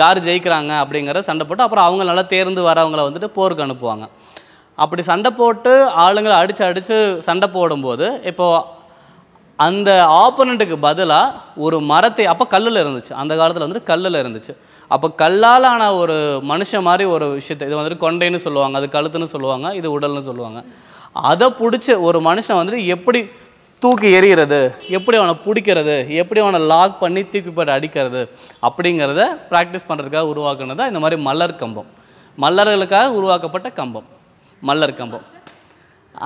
யார் ஜெயிக்கிறாங்க அப்படிங்கிற சண்டை போட்டு அப்புறம் அவங்க நல்லா தேர்ந்து வரவங்கள வந்துட்டு போருக்கு அனுப்புவாங்க. அப்படி சண்டை போட்டு ஆளுங்களை அடித்து சண்டை போடும்போது இப்போது அந்த ஆப்போனண்ட்டுக்கு பதிலாக ஒரு மரத்தை, அப்போ கல்லில் இருந்துச்சு, அந்த காலத்தில் வந்துட்டு கல்லில் இருந்துச்சு. அப்போ கல்லால் ஆன ஒரு மனுஷன் மாதிரி ஒரு விஷயத்தை, இது வந்துட்டு கொண்டைன்னு சொல்லுவாங்க, அது கழுத்துன்னு சொல்லுவாங்க, இது உடல்னு சொல்லுவாங்க. அதை பிடிச்சி ஒரு மனுஷன் வந்துட்டு எப்படி தூக்கி எறிகிறது, எப்படி அவனை பிடிக்கிறது, எப்படி அவனை லாக் பண்ணி தூக்கி போட்டு அடிக்கிறது அப்படிங்கிறத ப்ராக்டிஸ் பண்ணுறதுக்காக உருவாக்குனது தான் இந்த மாதிரி மல்லர் கம்பம். மல்லர்களுக்காக உருவாக்கப்பட்ட கம்பம் மல்லர் கம்பம்.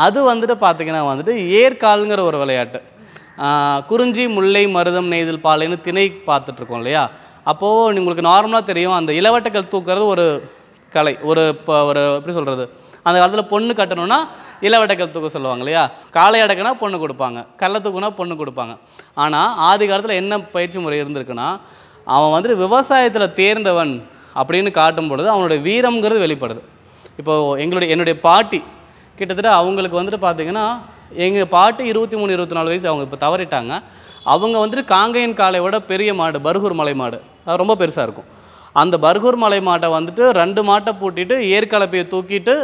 அது வந்துட்டு பார்த்திங்கன்னா வந்துட்டு ஏர்கால்ங்கிற ஒரு விளையாட்டு. குறிஞ்சி முல்லை மருதம் நெய்தல் பாலைன்னு திணை பார்த்துட்ருக்கோம் இல்லையா. அப்போது உங்களுக்கு நார்மலாக தெரியும், அந்த இளவட்டக்கல் தூக்குறது ஒரு கலை, ஒரு எப்படி சொல்கிறது, அந்த காலத்தில் பொண்ணு கட்டணும்னா இளவட்டக்கல் தூக்க சொல்லுவாங்க இல்லையா. காளை அடக்குனா பொண்ணு கொடுப்பாங்க, கல்லை தூக்குனா பொண்ணு கொடுப்பாங்க. ஆனால் ஆதி காலத்தில் என்ன பயிற்சி முறை இருந்திருக்குன்னா, அவன் வந்துட்டு விவசாயத்தில் தேர்ந்தவன் அப்படின்னு காட்டும் பொழுது அவனுடைய வீரம்ங்கிறது வெளிப்படுது. இப்போது என்னுடைய பாட்டி கிட்டத்தட்ட அவங்களுக்கு வந்துட்டு பார்த்திங்கன்னா, எங்கள் பாட்டி 23 24 வயசு, அவங்க இப்போ தவறிட்டாங்க. அவங்க வந்துட்டு காங்கேயன் காளையோட பெரிய மாடு பர்கூர் மலை மாடு, அது ரொம்ப பெருசாக இருக்கும். அந்த பர்கூர் மலை மாட்டை வந்துட்டு 2 மாட்டை பூட்டிட்டு ஏற்கலப்பையை தூக்கிட்டு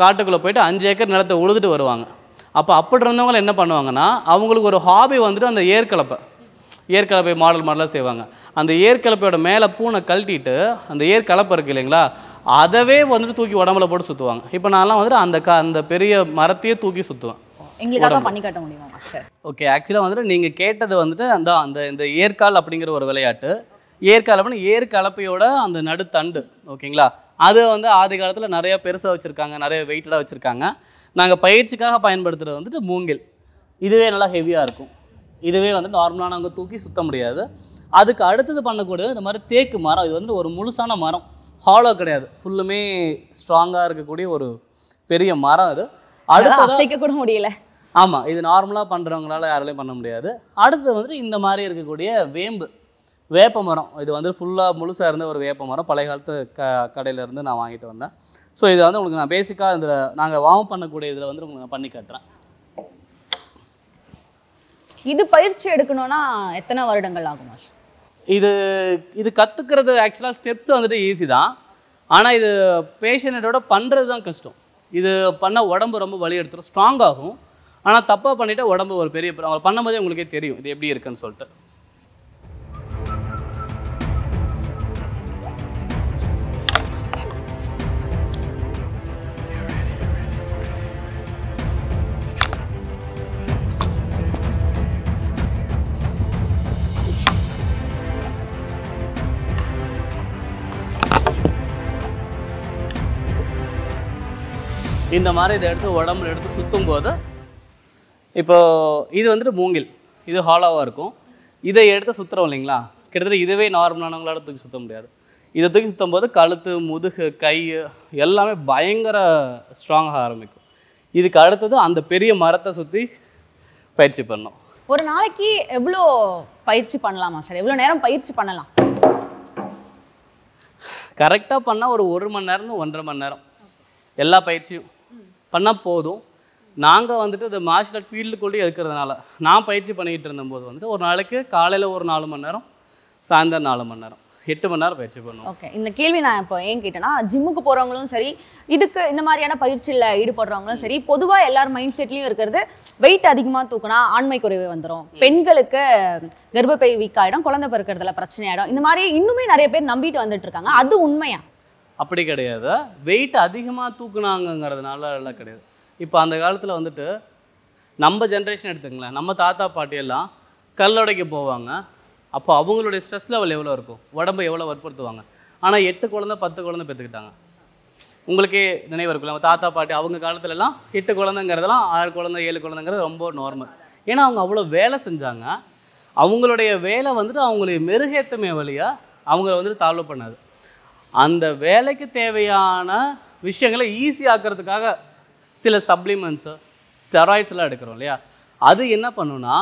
காட்டுக்குள்ளே போயிட்டு 5 ஏக்கர் நிலத்தை உழுதுட்டு வருவாங்க. அப்படி இருந்தவங்க என்ன பண்ணுவாங்கன்னா, அவங்களுக்கு ஒரு ஹாபி வந்துட்டு அந்த ஏற்கலப்பை மாடலாக செய்வாங்க. அந்த ஏற்கலப்பையோட மேலே பூனை கழட்டிட்டு அந்த ஏற்கலப்பை இருக்குது இல்லைங்களா, அதவே வந்துட்டு தூக்கி உடம்புல போட்டு சுற்றுவாங்க. இப்போ நான்லாம் வந்துட்டு அந்த பெரிய மரத்தையே தூக்கி சுற்றுவேன். எங்களுக்காக பண்ணி காட்ட முடியுமா மாஸ்டர்? ஓகே, ஆக்சுவலாக வந்துட்டு நீங்கள் கேட்டது வந்துட்டு இந்த ஏற்கால் அப்படிங்கிற ஒரு விளையாட்டு. ஏற்கால் அப்படின்னா ஏற்கலப்பையோட அந்த நடுத்தண்டு, ஓகேங்களா. அது வந்து ஆதி காலத்தில் நிறையா பெருசாக வச்சுருக்காங்க, நிறைய வெயிட்டடாக வச்சுருக்காங்க. நாங்கள் பயிற்சிக்காக பயன்படுத்துகிறது வந்துட்டு மூங்கில். இதுவே நல்லா ஹெவியாக இருக்கும். இதுவே வந்து நார்மலான அங்கே தூக்கி சுற்ற முடியாது. அதுக்கு அடுத்தது பண்ணக்கூடிய இந்த மாதிரி தேக்கு மரம், இது வந்து ஒரு முழுசான மரம், ஹாலோ கிடையாது, ஃபுல்லுமே ஸ்ட்ராங்காக இருக்கக்கூடிய ஒரு பெரிய மரம். அது அடுத்து அசைக்க கூட முடியல. ஆமாம், இது நார்மலாக பண்ணுறவங்களால யாராலையும் பண்ண முடியாது. அடுத்தது வந்துட்டு இந்த மாதிரி இருக்கக்கூடிய வேப்ப மரம். இது வந்து ஃபுல்லாக முழுசாக இருந்த ஒரு வேப்ப மரம், பழைய காலத்து கடையிலேருந்து நான் வாங்கிட்டு வந்தேன். ஸோ இதை வந்து உங்களுக்கு நான் பேசிக்காக இதில் நாங்கள் வார்ம் பண்ணக்கூடிய இதில் வந்து உங்களுக்கு நான் பண்ணி காட்டுறேன். இது பயிற்சி எடுக்கணும்னா எத்தனை வருடங்கள் ஆகும் மாஸ்டர்? இது கற்றுக்கிறது ஆக்சுவலாக ஸ்டெப்ஸ் வந்துட்டு ஈஸி தான். ஆனால் இது பேஷண்ட்டோட பண்ணுறது தான் கஷ்டம். இது பண்ணால் உடம்பு ரொம்ப வலி எடுத்துரும், ஸ்ட்ராங் ஆகும். ஆனால் தப்பாக பண்ணிவிட்டு உடம்பு ஒரு பெரிய பண்ணும்போதே உங்களுக்கே தெரியும் இது எப்படி இருக்குன்னு சொல்லிட்டு. இந்த மாதிரி இதை எடுத்து உடம்புல எடுத்து சுற்றும் போது, இப்போது இது வந்துட்டு மூங்கில், இது ஹாலோவாக இருக்கும். இதை எடுத்து சுற்றுறோம் இல்லைங்களா, கிட்டத்தட்ட இதுவே நார்மலானவங்களால தூக்கி சுற்ற முடியாது. இதை தூக்கி சுற்றும் போது கழுத்து, முதுகு, கை எல்லாமே பயங்கர ஸ்ட்ராங்காக ஆரம்பிக்கும். இதுக்கு அடுத்தது அந்த பெரிய மரத்தை சுற்றி பயிற்சி பண்ணணும். ஒரு நாளைக்கு எவ்வளோ பயிற்சி பண்ணலாமா சார்? எவ்வளோ நேரம் பயிற்சி பண்ணலாம்? கரெக்டாக பண்ணால் ஒரு 1 மணி நேரம் 1.5 மணி நேரம் எல்லா பயிற்சியும் பண்ணால் போதும். நாங்கள் வந்துட்டு இந்த மார்ஷல் ஆர்ட் ஃபீல்டுக்குள்ளேயே இருக்கிறதுனால நான் பயிற்சி பண்ணிக்கிட்டு இருந்தபோது வந்துட்டு ஒரு நாளைக்கு காலையில் ஒரு 4 மணி நேரம், சாயந்தரம் 4 மணி நேரம், 8 மணி நேரம் பயிற்சி பண்ணுவோம். ஓகே, இந்த கேள்வி நான் இப்போ ஏன் கேட்டேன்னா, ஜிம்முக்கு போகிறவங்களும் சரி, இதுக்கு இந்த மாதிரியான பயிற்சியில் ஈடுபடுறவங்களும் சரி, பொதுவாக எல்லார் மைண்ட் செட்லேயும் இருக்கிறது வெயிட் அதிகமாக தூக்குனா ஆண்மை குறைவு வந்துடும், பெண்களுக்கு கர்ப்பப்பை வீக் ஆகிடும், குழந்தை பிறக்கிறதுல பிரச்சனை ஆகிடும், இந்த மாதிரி இன்னுமே நிறைய பேர் நம்பிட்டு வந்துட்டு இருக்காங்க. அது உண்மையா? அப்படி கிடையாது. வெயிட் அதிகமாக தூக்குனாங்கிறதுனால எல்லாம் கிடையாது. இப்போ அந்த காலத்தில் வந்துட்டு நம்ம ஜென்ரேஷன் எடுத்துங்களேன், நம்ம தாத்தா பாட்டியெல்லாம் கல்லடைக்கு போவாங்க. அப்போ அவங்களுடைய ஸ்ட்ரெஸ் லெவல் எவ்வளோ இருக்கும், உடம்பை எவ்வளோ வற்புறுத்துவாங்க. ஆனால் 8 குழந்தை 10 குழந்தை பெற்றுக்கிட்டாங்க. உங்களுக்கே நினைவு இருக்குல்ல, நம்ம தாத்தா பாட்டி அவங்க காலத்துலலாம் 8 குழந்தைங்கிறதெல்லாம் 6 குழந்தை 7 குழந்தைங்கிறது ரொம்ப நார்மல். ஏன்னா அவங்க அவ்வளோ வேலை செஞ்சாங்க. அவங்களுடைய வேலை வந்துட்டு அவங்களுடைய மெருகேற்றமே வழியாக அவங்கள வந்துட்டு தாழ்வு பண்ணாது. அந்த வேலைக்கு தேவையான விஷயங்களை ஈஸி ஆக்கிறதுக்காக சில சப்ளிமெண்ட்ஸு, ஸ்டெராய்ட்ஸ்லாம் எடுக்கிறோம் இல்லையா, அது என்ன பண்ணுன்னா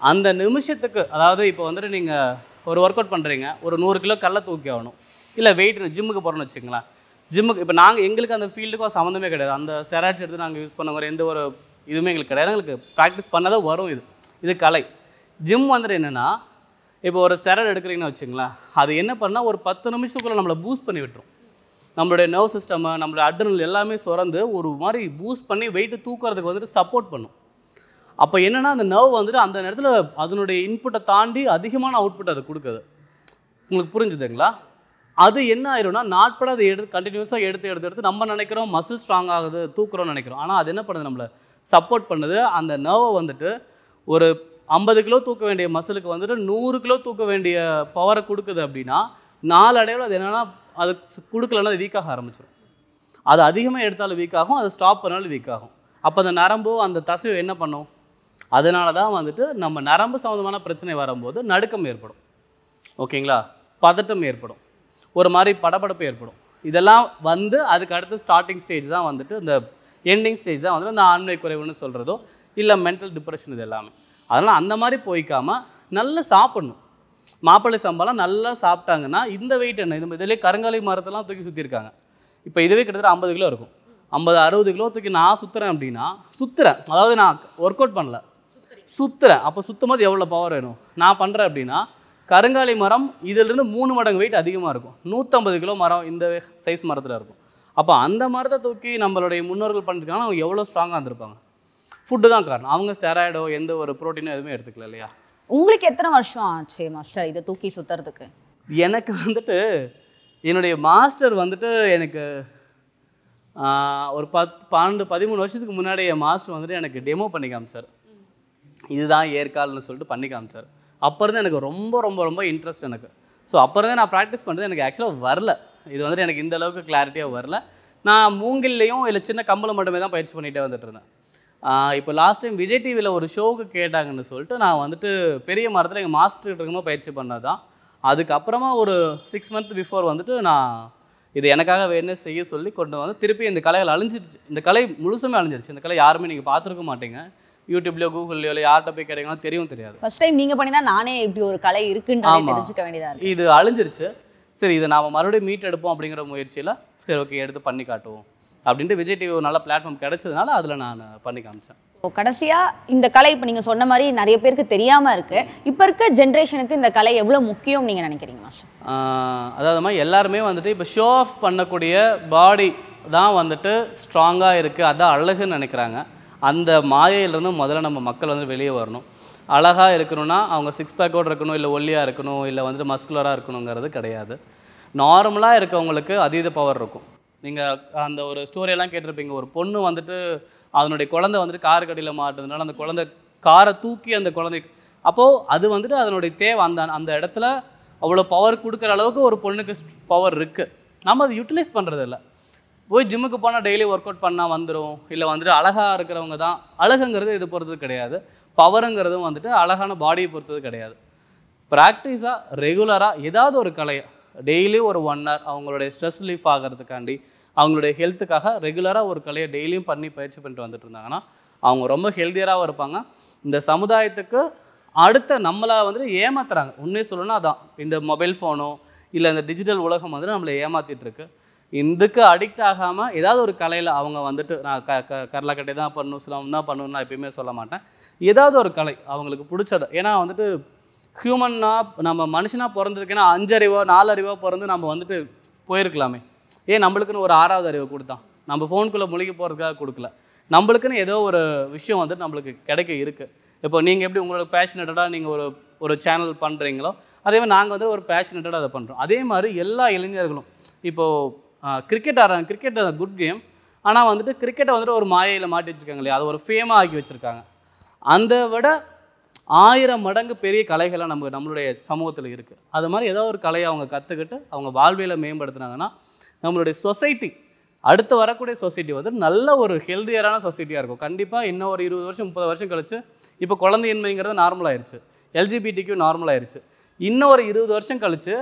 அந்த நிமிஷத்துக்கு, அதாவது இப்போ வந்துட்டு நீங்கள் ஒரு ஒர்க் அவுட் பண்ணுறீங்க, ஒரு 100 கிலோ கல்லை தூக்கி ஆகணும், இல்லை வெயிட் ஜிம்முக்கு போகிறோன்னு வச்சுங்களேன். ஜிம்முக்கு இப்போ எங்களுக்கு அந்த ஃபீல்டுக்கும் சம்மந்தமே கிடையாது. அந்த ஸ்டெராய்ட்ஸ் எடுத்து நாங்கள் யூஸ் பண்ண எந்த ஒரு இதுவுமே எங்களுக்கு கிடையாது. எங்களுக்கு ப்ராக்டிஸ் பண்ணாதான் வரும். இது கலை. ஜிம் வந்துட்டு என்னென்னா, இப்போ ஒரு ஸ்டெராய்டு எடுக்கிறீங்கன்னு வச்சுங்களேன், அது என்ன பண்ணால் ஒரு 10 நிமிஷத்துக்குள்ளே நம்மளை பூஸ்ட் பண்ணி விட்டுரும். நம்மளுடைய நர்வ் சிஸ்டமு, நம்மளுடைய அட்ரினல் எல்லாமே சுரந்து ஒரு மாதிரி பூஸ்ட் பண்ணி வெயிட்டு தூக்குறதுக்கு வந்துட்டு சப்போர்ட் பண்ணும். அப்போ என்னென்னா, அந்த நர்வ் வந்துட்டு அந்த நேரத்தில் அதனுடைய இன்புட்டை தாண்டி அதிகமான அவுட்புட் அது கொடுக்குது. உங்களுக்கு புரிஞ்சுதுங்களா? அது என்ன ஆயிரும்னா, நாட்பட அதை கண்டினியூஸாக எடுத்து நம்ம நினைக்கிறோம் மசில் ஸ்ட்ராங் ஆகுது, தூக்குறோம்னு நினைக்கிறோம். ஆனால் அது என்ன பண்ணுது, நம்மளை சப்போர்ட் பண்ணுது. அந்த நர்வை வந்துட்டு ஒரு 50 கிலோ தூக்க வேண்டிய மசிலுக்கு வந்துட்டு 100 கிலோ தூக்க வேண்டிய பவரை கொடுக்குது. அப்படின்னா நாளடைவில் அது என்னென்னா, அது கொடுக்கலன்னா அது வீக்காக ஆரம்பிச்சிடும். அது அதிகமாக எடுத்தாலும் வீக் ஆகும், அது ஸ்டாப் பண்ணாலும் வீக் ஆகும். அப்போ அந்த நரம்போ அந்த தசையோ என்ன பண்ணும்? அதனால தான் வந்துட்டு நம்ம நரம்பு சம்மந்தமான பிரச்சனை வரும்போது நடுக்கம் ஏற்படும். ஓகேங்களா? பதட்டம் ஏற்படும், ஒரு மாதிரி படபடப்பு ஏற்படும். இதெல்லாம் வந்து அதுக்கு அடுத்து ஸ்டார்டிங் ஸ்டேஜ் தான் வந்துட்டு இந்த எண்டிங் ஸ்டேஜ் தான் வந்துட்டு இந்த ஆண்மை குறைவுன்னு சொல்கிறதோ இல்லை மென்டல் டிப்ரெஷன். இது எல்லாமே அதனால் அந்த மாதிரி போய்க்காமல் நல்லா சாப்பிடணும். மாப்பிள்ளை சம்பளம் நல்லா சாப்பிட்டாங்கன்னா இந்த வெயிட் என்ன, இது இதிலே கருங்காலி மரத்தெல்லாம் தூக்கி சுற்றிருக்காங்க. இப்போ இதுவே கிட்டத்தட்ட 50 கிலோ இருக்கும். 50-60 கிலோ தூக்கி நான் சுற்றுறேன் அப்படின்னா, அதாவது நான் ஒர்க் அவுட் பண்ணல, சுற்றுறேன். அப்போ சுற்றும் போது எவ்வளோ பவர் வேணும்? நான் பண்ணுறேன் அப்படின்னா, கருங்காலி மரம் இதிலிருந்து 3 மடங்கு வெயிட் அதிகமாக இருக்கும். 150 கிலோ மரம் இந்த சைஸ் மரத்தில் இருக்கும். அப்போ அந்த மரத்தை தூக்கி நம்மளுடைய முன்னோர்கள் பண்ணிருக்காங்கன்னா அவங்க எவ்வளோ ஸ்ட்ராங்காக இருந்திருப்பாங்க. ஃபுட்டு தான் காரணம். அவங்க ஸ்டெராய்டோ எந்த ஒரு ப்ரோட்டீனோ எதுவுமே எடுத்துக்கல இல்லையா? உங்களுக்கு எத்தனை வருஷம் ஆச்சு மாஸ்டர் இதை தூக்கி சுற்றுறதுக்கு? எனக்கு வந்துட்டு என்னுடைய மாஸ்டர் வந்துட்டு எனக்கு ஒரு 12-13 வருஷத்துக்கு முன்னாடி என் மாஸ்டர் வந்துட்டு எனக்கு டெமோ பண்ணி காமிச்சார். இதுதான் ஏற்கால்னு சொல்லிட்டு பண்ணி காமிச்சார். அப்போ இருந்து எனக்கு ரொம்ப ரொம்ப ரொம்ப இன்ட்ரெஸ்ட் எனக்கு. ஸோ அப்போ இருந்தே நான் ப்ராக்டிஸ் பண்ணுறது எனக்கு ஆக்சுவலாக வரல. இது வந்துட்டு எனக்கு இந்த அளவுக்கு கிளாரிட்டியாக வரல. நான் மூங்கில்லையும் இல்லை சின்ன கம்பளம் மட்டுமே தான் பயிற்சி பண்ணிகிட்டே வந்துட்டு இருந்தேன். இப்போ லாஸ்ட் டைம் விஜய் டிவியில் ஒரு ஷோவுக்கு கேட்டாங்கன்னு சொல்லிட்டு நான் வந்துட்டு பெரிய மரத்தில் எங்கள் மாஸ்டர் இருக்கும்போது பயிற்சி பண்ணது தான். அதுக்கப்புறமா ஒரு 6 months பிஃபோர் வந்துட்டு நான் இது எனக்காக வேணும் செய்ய சொல்லி கொண்டு வந்து திருப்பி இந்த கலைகள் அழிஞ்சிருச்சு. இந்த கலை முழுசுமே அழிஞ்சிருச்சு. இந்த கலை யாருமே நீங்கள் பார்த்துருக்க மாட்டீங்க. யூடியூப்லையோ கூகுள்லையோ இல்லை யார்கிட்ட போய் கேட்டீங்கன்னா தெரியாது. ஃபர்ஸ்ட் டைம் நீங்கள் பண்ணி தான் நானே இப்படி ஒரு கலை இருக்குன்றதை தெரிஞ்சுக்க வேண்டியதாக இருக்குது. இது அழிஞ்சிருச்சு. சரி, இதை நாம் மறுபடியும் மீட் எடுப்போம் அப்படிங்கிற முயற்சியில் சரி ஓகே எடுத்து பண்ணி காட்டுவோம் அப்படின்ட்டு விஜய் டிவி ஒரு நல்ல பிளாட்ஃபார்ம் கிடைச்சதுனால அதில் நான் பண்ணி காமிச்சேன். கடைசியாக இந்த கலை இப்போ நீங்கள் சொன்ன மாதிரி நிறைய பேருக்கு தெரியாமல் இருக்குது. இப்போ இருக்க ஜென்ரேஷனுக்கு இந்த கலை எவ்வளோ முக்கியம் நீங்கள் நினைக்கிறீங்க மாஸ்டர்? அதாவது எல்லாருமே வந்துட்டு இப்போ ஷோ ஆஃப் பண்ணக்கூடிய பாடி தான் வந்துட்டு ஸ்ட்ராங்காக இருக்குது, அதான் அழகுன்னு நினைக்கிறாங்க. அந்த மாயையிலேருந்து முதல்ல நம்ம மக்கள் வந்து வெளியே வரணும். அழகாக இருக்கணும்னா அவங்க 6 பேக்கோடு இருக்கணும், இல்லை ஒல்லியாக இருக்கணும், இல்லை வந்துட்டு மஸ்குலராக இருக்கணுங்கிறது கிடையாது. நார்மலாக இருக்கவங்களுக்கு அதீத பவர் இருக்கும். நீங்கள் அந்த ஒரு ஸ்டோரியெல்லாம் கேட்டிருப்பீங்க. ஒரு பொண்ணு வந்துட்டு அதனுடைய குழந்தை வந்துட்டு கார் கடியில் மாட்டுறதுனால அந்த குழந்தை காரை தூக்கி அந்த குழந்தை அப்போது அது வந்துட்டு அதனுடைய தேவை அந்த இடத்துல அவ்வளோ பவர் கொடுக்குற அளவுக்கு ஒரு பொண்ணுக்கு பவர் இருக்குது. நம்ம அதை யூட்டிலைஸ் பண்ணுறது இல்லை. போய் ஜிம்முக்கு போனால் டெய்லி ஒர்க் அவுட் பண்ணால் வந்துடும், இல்லை வந்துட்டு அழகாக இருக்கிறவங்க தான். அழகுங்கிறது இது பொறுத்தது கிடையாது, பவருங்கிறதும் வந்துட்டு அழகான பாடியை பொறுத்தது கிடையாது. ப்ராக்டிஸாக ரெகுலராக ஏதாவது ஒரு கலையை டெய்லி ஒரு 1 hour அவங்களுடைய ஸ்ட்ரெஸ் ரிலீஃப் ஆகிறதுக்காண்டி அவங்களுடைய ஹெல்த்துக்காக ரெகுலராக ஒரு கலையை டெய்லியும் பண்ணி பயிற்சி பண்ணிட்டு வந்துட்டு இருந்தாங்கன்னா அவங்க ரொம்ப ஹெல்த்தியராகவும் இருப்பாங்க. இந்த சமுதாயத்துக்கு அடுத்த நம்மளை வந்துட்டு ஏமாத்துறாங்க. உண்மையை சொல்லணும்னா அதான் இந்த மொபைல் ஃபோனோ இல்லை இந்த டிஜிட்டல் உலகம் வந்துட்டு நம்மளை ஏமாற்றிட்டு இருக்கு. இதுக்கு அடிக்ட் ஆகாமல் ஏதாவது ஒரு கலையில் அவங்க வந்துட்டு நான் கரலாக்கட்டை தான் பண்ணணும், சிலம் தான் பண்ணணும்னு நான் எப்பயுமே சொல்ல மாட்டேன். ஏதாவது ஒரு கலை அவங்களுக்கு பிடிச்சது. ஏன்னா வந்துட்டு ஹியூமன்னாக நம்ம மனுஷனாக பிறந்திருக்கேன்னா 5 அறிவோ 4 அறிவோ பிறந்து நம்ம வந்துட்டு போயிருக்கலாமே. ஏன் நம்மளுக்குன்னு ஒரு 6வது அறிவை கொடுத்தான்? நம்ம ஃபோனுக்குள்ளே முழுகி போகிறதுக்காக கொடுக்கல. நம்மளுக்குன்னு ஏதோ ஒரு விஷயம் வந்துட்டு நம்மளுக்கு கிடைக்க இருக்குது. இப்போ நீங்கள் எப்படி உங்களோட பேஷனேட்டடாக நீங்கள் ஒரு சேனல் பண்ணுறீங்களோ அதே மாதிரி நாங்கள் வந்து ஒரு பேஷனேட்டடாக அதை பண்ணுறோம். அதே மாதிரி எல்லா இளைஞர்களும் இப்போது கிரிக்கெட் ஆடுறாங்க. Cricket good game. ஆனால் வந்துட்டு கிரிக்கெட்டை வந்துட்டு ஒரு மாயையில் மாட்டி வச்சுருக்காங்க இல்லையா, அது ஒரு ஃபேமாக ஆக்கி வச்சுருக்காங்க. அந்த விட 1000 மடங்கு பெரிய கலைகள்லாம் நம்மளுடைய சமூகத்தில் இருக்குது. அது மாதிரி ஏதோ ஒரு கலையை அவங்க கற்றுக்கிட்டு அவங்க வாழ்வியலை மேம்படுத்தினாங்கன்னா நம்மளுடைய சொசைட்டி அடுத்து வரக்கூடிய சொசைட்டி வந்து நல்ல ஒரு ஹெல்தியரான சொசைட்டியாக இருக்கும். கண்டிப்பாக இன்னும் ஒரு 20 வருஷம் 30 வருஷம் கழிச்சு இப்போ குழந்தையின்மைங்கிறது நார்மலாகிடுச்சு, LGBTQ நார்மலாகிடுச்சு. இன்னும் ஒரு 20 வருஷம் கழிச்சு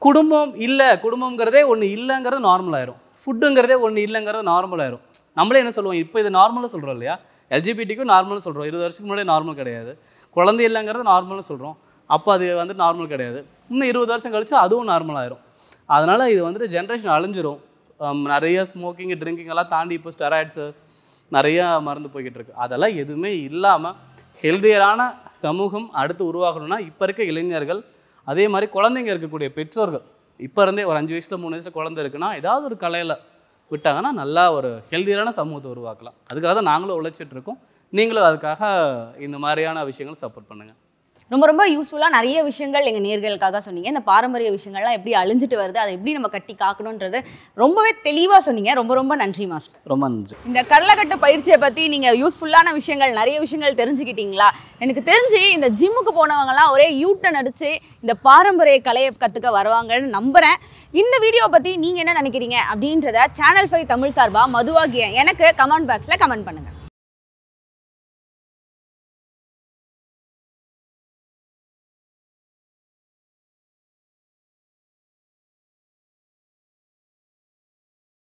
குடும்பங்கிறதே ஒன்று இல்லைங்கிறது நார்மலாயிரும், ஃபுட்டுங்கிறதே ஒன்று இல்லைங்கிறது நார்மலாயிரும். நம்மளே என்ன சொல்லுவோம், இப்போ இது நார்மலாக சொல்கிறோம் இல்லையா, LGBTQ நார்மலாக சொல்கிறோம். 20 வருஷத்துக்கு முன்னாடி நார்மல் கிடையாது. குழந்தை இல்லைங்கிறது நார்மலாக சொல்கிறோம், அப்போ அது வந்து நார்மல் கிடையாது. இன்னும் 20 வருஷம் கழிச்சு அதுவும் நார்மலாயிரும். அதனால் இது வந்துட்டு ஜென்ரேஷன் அழிஞ்சிரும். நிறைய ஸ்மோக்கிங் ட்ரிங்கிங் எல்லாம் தாண்டி இப்போ ஸ்டெராய்ட்ஸு நிறையா மறந்து போய்கிட்டு இருக்கு. அதெல்லாம் எதுவுமே இல்லாமல் ஹெல்தியரான சமூகம் அடுத்து உருவாகணும்னா இப்போ இருக்க இளைஞர்கள், அதே மாதிரி குழந்தைங்க இருக்கக்கூடிய பெற்றோர்கள் இப்போ இருந்தே ஒரு 5 வயசில் 3 வயசில் குழந்தை இருக்குன்னா ஏதாவது ஒரு கலையில் விட்டாங்கன்னா நல்லா ஒரு ஹெல்தியரான சமூகத்தை உருவாக்கலாம். அதுக்காக தான் நாங்களும் உழைச்சிட்ருக்கோம். நீங்களும் அதுக்காக இந்த மாதிரியான விஷயங்கள் சப்போர்ட் பண்ணுங்கள். ரொம்ப ரொம்ப யூஸ்ஃபுல்லாக நிறைய விஷயங்கள் எங்கள் நேர்களுக்காக சொன்னீங்க. இந்த பாரம்பரிய விஷயங்கள்லாம் எப்படி அழிஞ்சிட்டு வருது, அதை எப்படி நம்ம கட்டி காக்கணுன்றது ரொம்பவே தெளிவாக சொன்னீங்க. ரொம்ப ரொம்ப நன்றி மாஸ்டர். ரொம்ப நன்றி. இந்த கடலைக்கட்டு பயிற்சியை பற்றி நீங்கள் யூஸ்ஃபுல்லான விஷயங்கள் நிறைய விஷயங்கள் தெரிஞ்சுக்கிட்டீங்களா? எனக்கு தெரிஞ்சு இந்த ஜிம்முக்கு போனவங்கலாம் ஒரே யூட்டன் அடித்து இந்த பாரம்பரிய கலையை கற்றுக்க வருவாங்கன்னு நம்புகிறேன். இந்த வீடியோ பற்றி நீங்கள் என்ன நினைக்கிறீங்க அப்படின்றத சேனல் 5 தமிழ் சார்பாக மதுவாகிய எனக்கு கமெண்ட் பாக்ஸில் கமெண்ட் பண்ணுங்கள்.